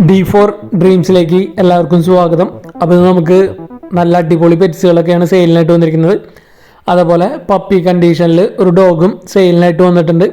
D4 ഡ്രീംസിലേക്ക് എല്ലാവർക്കും സ്വാഗതം. അപ്പോൾ നമുക്ക് നല്ല അടിപൊളി പെറ്റ്സുകളൊക്കെയാണ് സെയിലിനായിട്ട് വന്നിരിക്കുന്നത്. അതുപോലെ പപ്പി കണ്ടീഷനിൽ ഒരു ഡോഗും സെയിലിനായിട്ട് വന്നിട്ടുണ്ട്.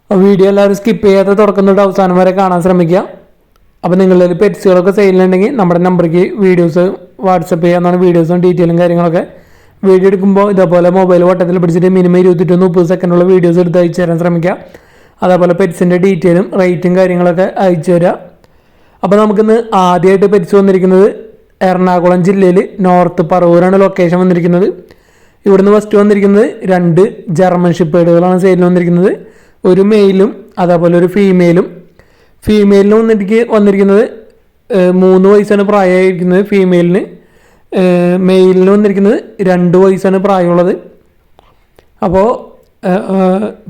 വീഡിയോ എല്ലാവരും സ്കിപ്പ് ചെയ്യാതെ തുടക്കം തൊട്ട് അവസാനം വരെ കാണാൻ ശ്രമിക്കുക. അപ്പോൾ നിങ്ങളുടെ പെറ്റ്സുകളൊക്കെ സെയിലിനുണ്ടെങ്കിൽ നമ്മുടെ നമ്പറിലേക്ക് വീഡിയോസ് വാട്സപ്പ് ചെയ്യാവുന്നതാണ്. വീഡിയോസും ഡീറ്റെയിലും കാര്യങ്ങളൊക്കെ വീഡിയോ എടുക്കുമ്പോൾ ഇതേപോലെ മൊബൈൽ വട്ടത്തിൽ പിടിച്ചിട്ട് മിനിമം 28-30 സെക്കൻഡുള്ള വീഡിയോസ് എടുത്ത് അയച്ചു തരാൻ ശ്രമിക്കുക. അതേപോലെ പെറ്റ്സിൻ്റെ ഡീറ്റെയിലും റേറ്റും കാര്യങ്ങളൊക്കെ അയച്ചു തരാം. അപ്പോൾ നമുക്കിന്ന് ആദ്യമായിട്ട് പെറ്റ്സ് വന്നിരിക്കുന്നത് എറണാകുളം ജില്ലയിൽ നോർത്ത് പറവൂരാണ് ലൊക്കേഷൻ വന്നിരിക്കുന്നത്. ഇവിടുന്ന് ഫസ്റ്റ് വന്നിരിക്കുന്നത് 2 ജർമ്മൻ ഷിപ്പേഡുകളാണ് സെയിലിന് വന്നിരിക്കുന്നത്. ഒരു മെയിലും അതേപോലെ ഒരു ഫീമെയിലും. ഫീമെയിലിന് വന്നിരിക്കുന്നത് 3 വയസ്സാണ് പ്രായമായിരിക്കുന്നത് ഫീമെയിലിന്. മെയിലിന് വന്നിരിക്കുന്നത് 2 വയസ്സാണ് പ്രായമുള്ളത്. അപ്പോൾ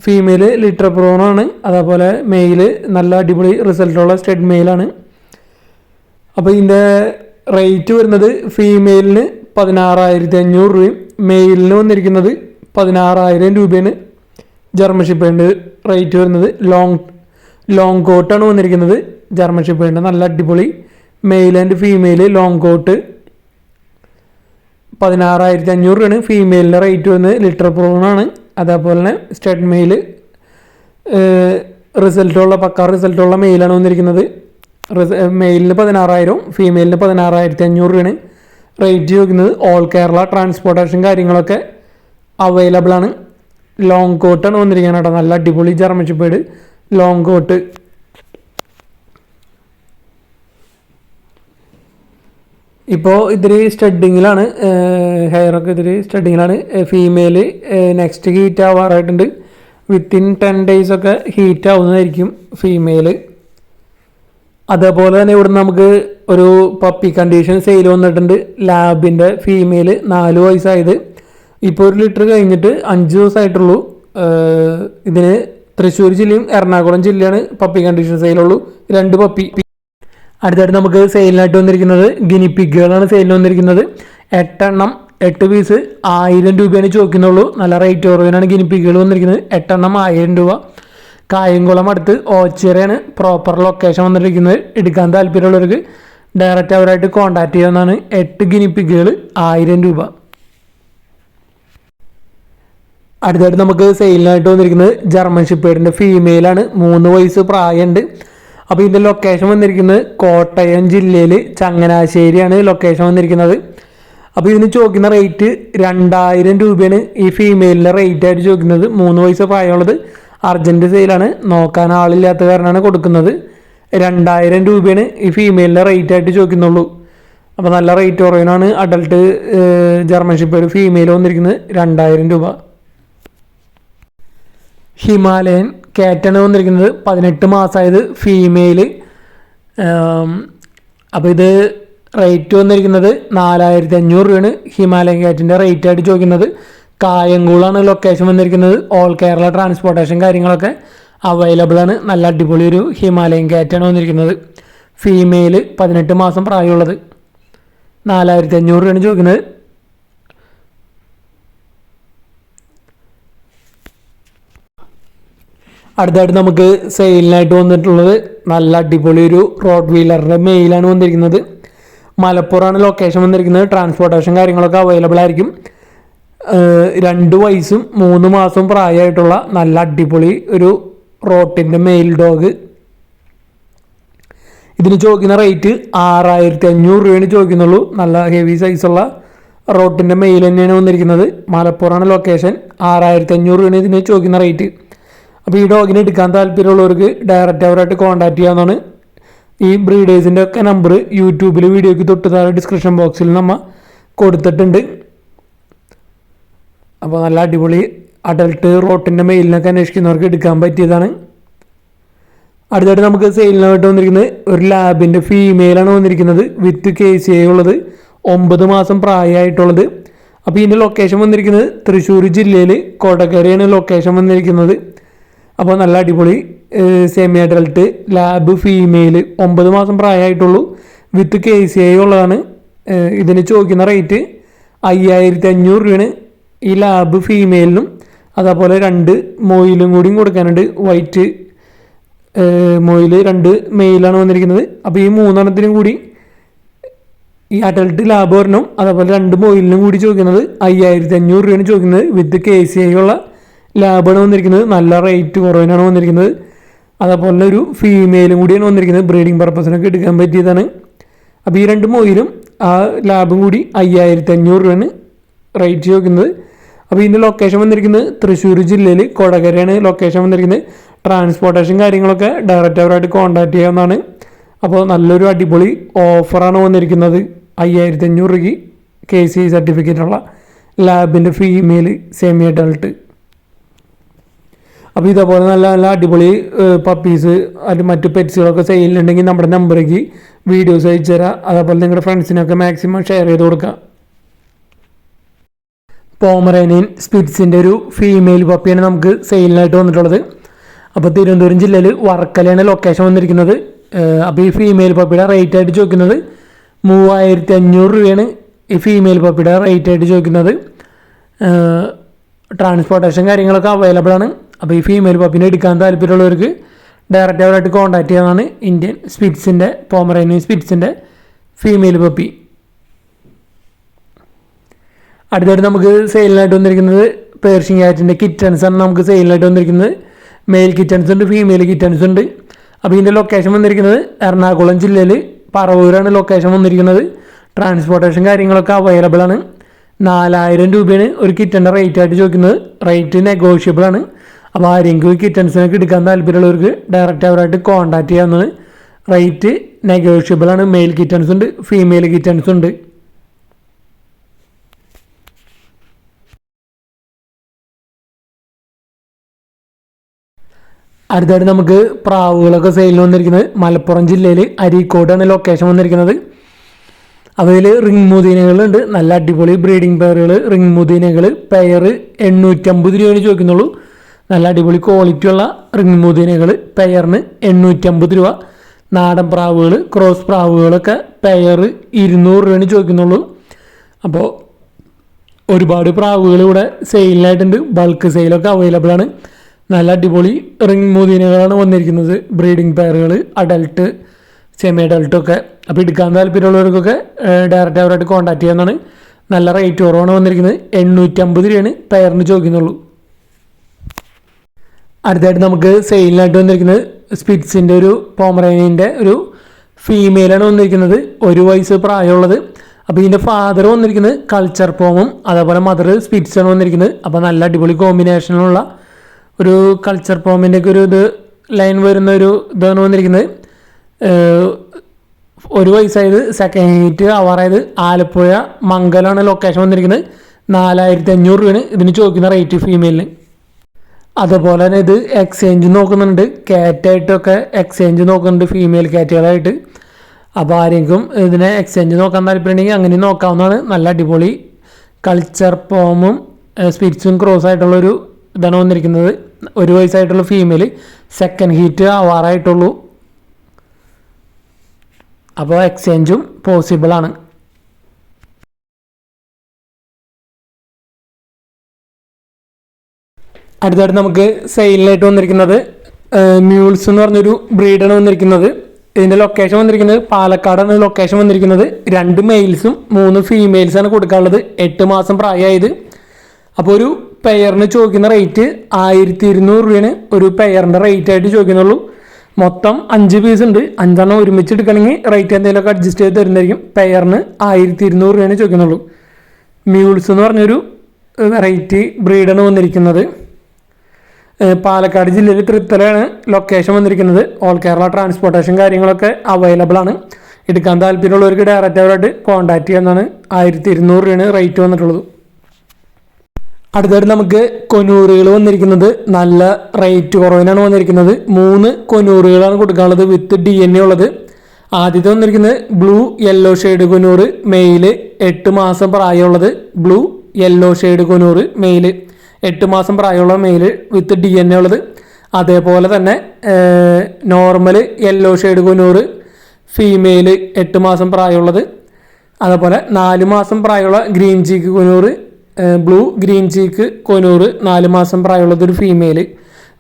ഫീമെയിൽ ലിറ്റർ പ്രോണാണ്. അതേപോലെ മെയില് നല്ല അടിപൊളി റിസൾട്ടുള്ള സ്റ്റഡ് മെയിലാണ്. അപ്പോൾ ഇതിൻ്റെ റേറ്റ് വരുന്നത് ഫീമെയിലിന് 16,500 രൂപയും മെയിലിന് വന്നിരിക്കുന്നത് 16,000 രൂപയാണ്. ജർമ്മൻ ഷിപ്പേഡിൻ്റെ റേറ്റ് വരുന്നത്. ലോങ് കോട്ടാണ് വന്നിരിക്കുന്നത് ജർമ്മൻ ഷിപ്പേഡിൻ്റെ. നല്ല അടിപൊളി male and female long coat 16,500 രൂപയാണ് ഫീമെയിലിൻ്റെ റേറ്റ് വരുന്നത്. ലിറ്റർ പ്രോണാണ്. അതേപോലെ തന്നെ സ്റ്റഡ് മെയിൽ പക്ക റിസൾട്ടുള്ള മെയിലാണ് വന്നിരിക്കുന്നത്. മെയിലിന് 16,000 ഫീമെയിലിന് 16,500 രൂപയാണ് റേറ്റ് ചോദിക്കുന്നത്. ഓൾ കേരള ട്രാൻസ്പോർട്ടേഷൻ കാര്യങ്ങളൊക്കെ അവൈലബിൾ ആണ്. ലോങ് കോട്ടാണ് വന്നിരിക്കുന്നത് കേട്ടോ. നല്ല അടിപൊളി ജർമ്മൻ ഷെപ്പേർഡ് ലോങ് കോട്ട്. ഇപ്പോൾ ഇതിൽ സ്റ്റഡിങ്ങിലാണ്, ഹെയറൊക്കെ ഇതിൽ സ്റ്റഡിങ്ങിലാണ്. ഫീമെയിൽ നെക്സ്റ്റ് ഹീറ്റ് ആവാറായിട്ടുണ്ട്. വിത്തിൻ 10 days ഒക്കെ ഹീറ്റ് ആവുന്നതായിരിക്കും ഫീമെയിൽ. അതേപോലെ തന്നെ ഇവിടുന്ന് നമുക്ക് ഒരു പപ്പി കണ്ടീഷൻ സെയിൽ വന്നിട്ടുണ്ട്. ലാബിൻ്റെ ഫീമെയിൽ 4 വയസ്സായത്. ഇപ്പോൾ 1 ലിറ്റർ കഴിഞ്ഞിട്ട് 5 ദിവസമായിട്ടുള്ളൂ. ഇതിന് തൃശ്ശൂർ ജില്ലയും എറണാകുളം ജില്ലയാണ് പപ്പി കണ്ടീഷൻ സെയിലുള്ളൂ. 2 പപ്പി. അടുത്തായിട്ട് നമുക്ക് സെയിലിനായിട്ട് വന്നിരിക്കുന്നത് ഗിനിപ്പിക്കുകളാണ് സെയിലിന് വന്നിരിക്കുന്നത്. 8 എണ്ണം 8 പീസ് 1000 രൂപയാണ് ചോദിക്കുന്നുള്ളൂ. നല്ല റേറ്റ് കുറവിനാണ് ഗിനിപ്പിക്കുകൾ വന്നിരിക്കുന്നത്. 8 എണ്ണം 1000 രൂപ. കായംകുളം അടുത്ത് ഓച്ചിറയാണ് പ്രോപ്പർ ലൊക്കേഷൻ വന്നിരിക്കുന്നത്. എടുക്കാൻ താല്പര്യമുള്ളവർക്ക് ഡയറക്റ്റ് അവരായിട്ട് കോൺടാക്ട് ചെയ്യാവുന്നതാണ്. 8 ഗിനിപ്പിക്കുകൾ 1000 രൂപ. അടുത്തായിട്ട് നമുക്ക് സെയിലിനായിട്ട് വന്നിരിക്കുന്നത് ജർമ്മൻ ഷിപ്പേഡിൻ്റെ ഫീമെയിലാണ്. 3 വയസ്സ് പ്രായമുണ്ട്. അപ്പോൾ ഇതിൻ്റെ ലൊക്കേഷൻ വന്നിരിക്കുന്നത് കോട്ടയം ജില്ലയിൽ ചങ്ങനാശ്ശേരിയാണ് ലൊക്കേഷൻ വന്നിരിക്കുന്നത്. അപ്പോൾ ഇതിന് ചോദിക്കുന്ന റേറ്റ് 2,000 രൂപയാണ് ഈ ഫീമെയിലിൻ്റെ റേറ്റ് ആയിട്ട് ചോദിക്കുന്നത്. 3 വയസ്സ് പ്രായമുള്ളത്. അർജൻറ്റ് സെയിലാണ്, നോക്കാൻ ആളില്ലാത്ത കാരണമാണ് കൊടുക്കുന്നത്. 2,000 രൂപയാണ് ഈ ഫീമെയിലിൻ്റെ റേറ്റ് ആയിട്ട് ചോദിക്കുന്നുള്ളൂ. അപ്പോൾ നല്ല rate കുറവിനാണ് adult German shepherd female വന്നിരിക്കുന്നത്. 2,000 രൂപ. ഹിമാലയൻ കാറ്റാണ് വന്നിരിക്കുന്നത്. 18 മാസമായത് ഫീമെയിൽ. അപ്പോൾ ഇത് റേറ്റ് വന്നിരിക്കുന്നത് 4,500 രൂപയാണ് ഹിമാലയൻ കാറ്റിൻ്റെ റേറ്റ് ആയിട്ട് ചോദിക്കുന്നത്. കായംകുളമാണ് ലൊക്കേഷൻ വന്നിരിക്കുന്നത്. ഓൾ കേരള ട്രാൻസ്പോർട്ടേഷൻ കാര്യങ്ങളൊക്കെ അവൈലബിൾ ആണ്. നല്ല അടിപൊളി ഒരു ഹിമാലയൻ കാറ്റാണ് വന്നിരിക്കുന്നത്. ഫീമെയിൽ 18 മാസം പ്രായമുള്ളത്. 4,500 രൂപയാണ് ചോദിക്കുന്നത്. അടുത്തായിട്ട് നമുക്ക് സെയിലിനായിട്ട് വന്നിട്ടുള്ളത് നല്ല അടിപൊളി ഒരു റോഡ് വീലറിൻ്റെ മെയിലാണ് വന്നിരിക്കുന്നത്. മലപ്പുറമാണ് ലൊക്കേഷൻ വന്നിരിക്കുന്നത്. ട്രാൻസ്പോർട്ടേഷൻ കാര്യങ്ങളൊക്കെ അവൈലബിൾ ആയിരിക്കും. 2 വയസ്സും 3 മാസവും പ്രായമായിട്ടുള്ള നല്ല അടിപൊളി ഒരു റോട്ടിൻ്റെ മെയിൽ ഡോഗ്. ഇതിന് ചോദിക്കുന്ന റേറ്റ് 6,500 രൂപയാണ് ചോദിക്കുന്നുള്ളൂ. നല്ല ഹെവി സൈസുള്ള റോട്ടിൻ്റെ മെയിൽ തന്നെയാണ് വന്നിരിക്കുന്നത്. മലപ്പുറമാണ് ലൊക്കേഷൻ. 6,500 രൂപയാണ് ഇതിന് ചോദിക്കുന്ന റേറ്റ്. അപ്പോൾ ഈ ഡോഗിനെ എടുക്കാൻ താല്പര്യമുള്ളവർക്ക് ഡയറക്റ്റ് അവരായിട്ട് കോൺടാക്ട് ചെയ്യാവുന്നതാണ്. ഈ ബ്രീഡേഴ്സിൻ്റെ ഒക്കെ നമ്പർ യൂട്യൂബിൽ വീഡിയോയ്ക്ക് തൊട്ട് താഴെ ഡിസ്ക്രിപ്ഷൻ ബോക്സിൽ നമ്മൾ കൊടുത്തിട്ടുണ്ട്. അപ്പോൾ നല്ല അടിപൊളി അഡൾട്ട് റോട്ടിൻ്റെ മെയിലിനൊക്കെ അന്വേഷിക്കുന്നവർക്ക് എടുക്കാൻ പറ്റിയതാണ്. അടുത്തായിട്ട് നമുക്ക് സെയിലിനായിട്ട് വന്നിരിക്കുന്നത് ഒരു ലാബിൻ്റെ ഫീമെയിലാണ് വന്നിരിക്കുന്നത്. വിത്ത് KCA ഉള്ളത്. 9 മാസം പ്രായമായിട്ടുള്ളത്. അപ്പോൾ ഇതിൻ്റെ ലൊക്കേഷൻ വന്നിരിക്കുന്നത് തൃശ്ശൂർ ജില്ലയിൽ കൊടകരയാണ് ലൊക്കേഷൻ വന്നിരിക്കുന്നത്. അപ്പോൾ നല്ല അടിപൊളി സെമി അഡൾട്ട് ലാബ് ഫീമെയിൽ 9 മാസം പ്രായമായിട്ടുള്ളൂ. വിത്ത് KCA ഉള്ളതാണ്. ഇതിന് ചോദിക്കുന്ന റേറ്റ് 5,500 രൂപയാണ് ഈ ലാബ് ഫീമെയിലിനും. അതേപോലെ 2 മൊയിലും കൂടിയും കൊടുക്കാനുണ്ട്. വൈറ്റ് മൊയിൽ 2 മെയിലാണ് വന്നിരിക്കുന്നത്. അപ്പോൾ ഈ 3 കൂടി ഈ അഡൽട്ട് ലാബ് ഒരെണ്ണം അതേപോലെ 2 മൊയിലിനും കൂടി ചോദിക്കുന്നത് 5500 രൂപയാണ് ചോദിക്കുന്നത്. വിത്ത് KCI ഉള്ള ലാബാണ് വന്നിരിക്കുന്നത്. നല്ല റേറ്റ് കുറവിനാണ് വന്നിരിക്കുന്നത്. അതേപോലെ ഒരു ഫീമെയിലും കൂടിയാണ് വന്നിരിക്കുന്നത്. ബ്രീഡിംഗ് പർപ്പസിനൊക്കെ എടുക്കാൻ പറ്റിയതാണ്. അപ്പോൾ ഈ 2 മൊയിലും ആ ലാബും കൂടി 5500 രൂപയാണ് റേറ്റ് ചോദിക്കുന്നത്. അപ്പോൾ ഇതിൻ്റെ ലൊക്കേഷൻ വന്നിരിക്കുന്നത് തൃശ്ശൂർ ജില്ലയിൽ കൊടകരയാണ് ലൊക്കേഷൻ വന്നിരിക്കുന്നത്. ട്രാൻസ്പോർട്ടേഷൻ കാര്യങ്ങളൊക്കെ ഡയറക്റ്റ് അവരായിട്ട് കോൺടാക്ട് ചെയ്യാവുന്നതാണ്. അപ്പോൾ നല്ലൊരു അടിപൊളി ഓഫറാണ് വന്നിരിക്കുന്നത്. 5500 രൂപയ്ക്ക് KCI സർട്ടിഫിക്കറ്റുള്ള ലാബിൻ്റെ ഫീമെയിൽ സെമി അഡൾട്ട്. അപ്പോൾ ഇതേപോലെ നല്ല നല്ല അടിപൊളി പപ്പീസ് അത് മറ്റു പെറ്റ്സുകളൊക്കെ സെയിലുണ്ടെങ്കിൽ നമ്മുടെ നമ്പറേക്ക് വീഡിയോസ് അയച്ചു തരാം. അതേപോലെ നിങ്ങളുടെ ഫ്രണ്ട്സിനൊക്കെ മാക്സിമം ഷെയർ ചെയ്ത് കൊടുക്കുക. പോമറേനിയൻ സ്പിറ്റ്സിൻ്റെ ഒരു ഫീമെയിൽ പപ്പിയാണ് നമുക്ക് സെയിലിനായിട്ട് വന്നിട്ടുള്ളത്. അപ്പോൾ തിരുവനന്തപുരം ജില്ലയിൽ വർക്കലയാണ് ലൊക്കേഷൻ വന്നിരിക്കുന്നത്. അപ്പോൾ ഈ ഫീമെയിൽ പപ്പിയുടെ റേറ്റ് ആയിട്ട് ചോദിക്കുന്നത് 3500 രൂപയാണ് ഈ ഫീമെയിൽ പപ്പിയുടെ റേറ്റ് ആയിട്ട് ചോദിക്കുന്നത്. ട്രാൻസ്പോർട്ടേഷൻ കാര്യങ്ങളൊക്കെ അവൈലബിൾ ആണ്. അപ്പോൾ ഈ ഫീമെയിൽ പപ്പിനെ എടുക്കാൻ താല്പര്യമുള്ളവർക്ക് ഡയറക്റ്റ് അവരായിട്ട് കോൺടാക്ട് ചെയ്യാവുന്നതാണ്. ഇന്ത്യൻ സ്പിറ്റ്സിൻ്റെ പോമറേനിയൻ സ്പിറ്റ്സിൻ്റെ ഫീമെയിൽ പപ്പി. അടുത്തായിട്ട് നമുക്ക് സെയിലിനായിട്ട് വന്നിരിക്കുന്നത് പേർഷ്യൻ ക്യാറ്റിൻ്റെ കിറ്റൻസാണ് നമുക്ക് സെയിലിനായിട്ട് വന്നിരിക്കുന്നത്. മെയിൽ കിറ്റൻസ് ഉണ്ട്, ഫീമെയിൽ കിറ്റൻസ് ഉണ്ട്. അപ്പോൾ ഇതിൻ്റെ ലൊക്കേഷൻ വന്നിരിക്കുന്നത് എറണാകുളം ജില്ലയിൽ പറവൂരാണ് ലൊക്കേഷൻ വന്നിരിക്കുന്നത്. ട്രാൻസ്പോർട്ടേഷൻ കാര്യങ്ങളൊക്കെ അവൈലബിൾ ആണ്. 4000 രൂപയാണ് ഒരു കിറ്റൻ്റെ റേറ്റ് ആയിട്ട് ചോദിക്കുന്നത്. റേറ്റ് നെഗോഷ്യബിൾ ആണ്. അപ്പോൾ ആരെങ്കിലും കിറ്റൻസിനൊക്കെ എടുക്കാൻ താല്പര്യമുള്ളവർക്ക് ഡയറക്റ്റ് അവരായിട്ട് കോൺടാക്ട് ചെയ്യാവുന്നത്. റേറ്റ് നെഗോഷ്യബിൾ ആണ്. മെയിൽ കിറ്റൻസ് ഉണ്ട്, ഫീമെയിൽ കിറ്റൻസ് ഉണ്ട്. അടുത്തായിട്ട് നമുക്ക് പ്രാവുകളൊക്കെ സെയിലിന് വന്നിരിക്കുന്നത് മലപ്പുറം ജില്ലയിൽ അരീക്കോടാണ് ലൊക്കേഷൻ വന്നിരിക്കുന്നത്. അതിൽ റിംഗ് മുദീനകളുണ്ട്. നല്ല അടിപൊളി ബ്രീഡിംഗ് പെയറുകൾ റിംഗ് മുദീനകൾ പെയർ 850 രൂപയാണ് ചോദിക്കുന്നുള്ളൂ. നല്ല അടിപൊളി ക്വാളിറ്റി ഉള്ള റിംഗ് മുദീനകൾ പെയറിന് 850 രൂപ. നാടൻ പ്രാവുകൾ ക്രോസ് പ്രാവുകളൊക്കെ പെയർ 200 രൂപയാണ് ചോദിക്കുന്നുള്ളൂ. അപ്പോൾ ഒരുപാട് പ്രാവുകൾ ഇവിടെ സെയിലിനായിട്ടുണ്ട്. ബൾക്ക് സെയിലൊക്കെ അവൈലബിൾ ആണ്. നല്ല അടിപൊളി റിംഗ് മുദീനകളാണ് വന്നിരിക്കുന്നത്. ബ്രീഡിംഗ് പെയറുകൾ അഡൽട്ട് സെമി അഡൾട്ടൊക്കെ. അപ്പോൾ എടുക്കാൻ താല്പര്യമുള്ളവർക്കൊക്കെ ഡയറക്റ്റ് അവരായിട്ട് കോൺടാക്ട് ചെയ്യാവുന്നതാണ്. നല്ല റേറ്റ് കുറവാണ് വന്നിരിക്കുന്നത്. 850 രൂപയാണ് പെയറിന് ചോദിക്കുന്നുള്ളൂ. അടുത്തായിട്ട് നമുക്ക് സെയിലിനായിട്ട് വന്നിരിക്കുന്നത് സ്പിറ്റ്സിൻ്റെ ഒരു പോമറേനിയൻ്റെ ഒരു ഫീമെയിലാണ് വന്നിരിക്കുന്നത്. 1 വയസ്സ് പ്രായമുള്ളത്. അപ്പോൾ ഇതിൻ്റെ ഫാദർ വന്നിരിക്കുന്നത് കൾച്ചർ പോമും അതേപോലെ മദർ സ്പിറ്റ്സാണ് വന്നിരിക്കുന്നത്. അപ്പോൾ നല്ല അടിപൊളി കോമ്പിനേഷനുള്ള ഒരു കൾച്ചർ പോമിൻ്റെ ഒക്കെ ഒരു ലൈൻ വരുന്ന ഒരു ഇതാണ് വന്നിരിക്കുന്നത്. 1 വയസ്സായത്. സെക്കൻഡ് ഹീറ്റ് അവാറായത് ആലപ്പുഴ മംഗലാണ് ലൊക്കേഷൻ വന്നിരിക്കുന്നത്. 4500 രൂപയാണ് ഇതിന് ചോദിക്കുന്ന റേറ്റ് ഫീമെയിലിന്. അതുപോലെ തന്നെ ഇത് എക്സ്ചേഞ്ച് നോക്കുന്നുണ്ട്. കാറ്റായിട്ടൊക്കെ എക്സ്ചേഞ്ച് നോക്കുന്നുണ്ട് ഫീമെയിൽ കാറ്റുകളായിട്ട്. അപ്പോൾ ആരെങ്കിലും ഇതിനെ എക്സ്ചേഞ്ച് നോക്കാൻ താല്പര്യമുണ്ടെങ്കിൽ അങ്ങനെ നോക്കാവുന്നതാണ്. നല്ല അടിപൊളി കൾച്ചർ പോമും സ്പിറ്റ്സും ക്രോസ് ആയിട്ടുള്ളൊരു ഇതാണ് വന്നിരിക്കുന്നത്. 1 വയസ്സായിട്ടുള്ള ഫീമെയിൽ. സെക്കൻഡ് ഹീറ്റ് ആവാറായിട്ടുള്ളൂ. അപ്പോൾ എക്സ്ചേഞ്ചും പോസിബിൾ ആണ്. അടുത്തായിട്ട് നമുക്ക് സെയിലിനായിട്ട് വന്നിരിക്കുന്നത് മ്യൂൾസ് എന്ന് പറഞ്ഞൊരു ബ്രീഡാണ് വന്നിരിക്കുന്നത്. ഇതിൻ്റെ ലൊക്കേഷൻ വന്നിരിക്കുന്നത് പാലക്കാടാണ് ലൊക്കേഷൻ വന്നിരിക്കുന്നത്. 2 മെയിൽസും 3 ഫീമെയിൽസാണ് കൊടുക്കാനുള്ളത്. 8 മാസം പ്രായമായത്. അപ്പോൾ ഒരു പെയറിന് ചോദിക്കുന്ന റേറ്റ് 1200 രൂപയാണ് ഒരു പെയറിൻ്റെ റേറ്റ് ആയിട്ട് ചോദിക്കുന്നുള്ളൂ. മൊത്തം 5 പീസ് ഉണ്ട്. 5 ഒരുമിച്ച് എടുക്കണമെങ്കിൽ റേറ്റ് എന്തെങ്കിലുമൊക്കെ അഡ്ജസ്റ്റ് ചെയ്ത് തരുന്നതായിരിക്കും. പെയറിന് 1200 രൂപയാണ് ചോദിക്കുന്നുള്ളൂ. മ്യൂൾസ് എന്ന് പറഞ്ഞൊരു വെറൈറ്റി ബ്രീഡാണ് വന്നിരിക്കുന്നത്. പാലക്കാട് ജില്ലയിൽ തൃത്തലയാണ് ലൊക്കേഷൻ വന്നിരിക്കുന്നത്. ഓൾ കേരള ട്രാൻസ്പോർട്ടേഷൻ കാര്യങ്ങളൊക്കെ അവൈലബിൾ ആണ്. എടുക്കാൻ താല്പര്യമുള്ളവർക്ക് ഡയറക്റ്റ് അവരായിട്ട് കോൺടാക്ട് ചെയ്യാവുന്നതാണ്. 1200 രൂപയാണ് റേറ്റ് വന്നിട്ടുള്ളത്. അടുത്തായിട്ട് നമുക്ക് കൊനൂറുകൾ വന്നിരിക്കുന്നത് നല്ല റേറ്റ് കുറവിനാണ് വന്നിരിക്കുന്നത്. 3 കൊനൂറുകളാണ് കൊടുക്കാനുള്ളത് വിത്ത് DNA ഉള്ളത്. ആദ്യത്തെ വന്നിരിക്കുന്നത് blue yellow shade conure male 8 മാസം പ്രായമുള്ളത്. Blue yellow shade conure male 8 മാസം പ്രായമുള്ള മെയില് വിത്ത് DNA ഉള്ളത്. അതേപോലെ തന്നെ normal yellow shade conure female 8 മാസം പ്രായമുള്ളത്. അതേപോലെ 4 മാസം പ്രായമുള്ള green cheek conure blue green cheek conure 4 മാസം പ്രായമുള്ളത് ഒരു ഫീമെയിൽ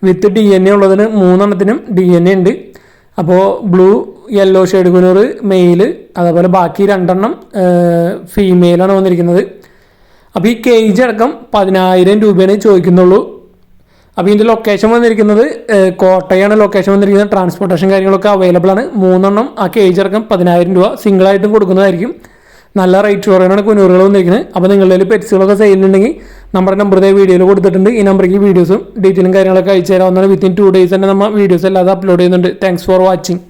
വിത്ത് DNA ഉള്ളതിന് 3 എണ്ണത്തിനും DNA ഉണ്ട്. അപ്പോൾ blue yellow shade Coonoor mail, അതേപോലെ ബാക്കി 2 എണ്ണം ഫീമെയിലാണ് വന്നിരിക്കുന്നത്. അപ്പോൾ ഈ കേജ് അടക്കം 10,000 രൂപയാണ് ചോദിക്കുന്നുള്ളൂ. അപ്പോൾ ഇതിൻ്റെ ലൊക്കേഷൻ വന്നിരിക്കുന്നത് കോട്ടയാണ് ലൊക്കേഷൻ വന്നിരിക്കുന്നത്. ട്രാൻസ്പോർട്ടേഷൻ കാര്യങ്ങളൊക്കെ അവൈലബിൾ ആണ്. 3 എണ്ണം ആ കേജ് അടക്കം 10,000 രൂപ സിംഗിളായിട്ടും കൊടുക്കുന്നതായിരിക്കും. നല്ല റേറ്റ് കുറവാണ് കുനൂറുകൾ വന്നിരിക്കുന്നത്. അപ്പോൾ നിങ്ങളുടെ കയ്യിൽ പെറ്റ്സുകളൊക്കെ സെയിലുണ്ടെങ്കിൽ നമ്മുടെ നമ്പർ വീഡിയോയിൽ കൊടുത്തിട്ടുണ്ട്. ഈ നമ്പറേക്ക് വീഡിയോസും ഡീറ്റെയിലും കാര്യങ്ങളൊക്കെ അയച്ചു തരാവുന്നതാണ്. വിത്തിൻ 2 days തന്നെ നമ്മൾ വീഡിയോസ് അല്ലാതെ അപ്ലോഡ് ചെയ്യുന്നുണ്ട്. Thanks for watching.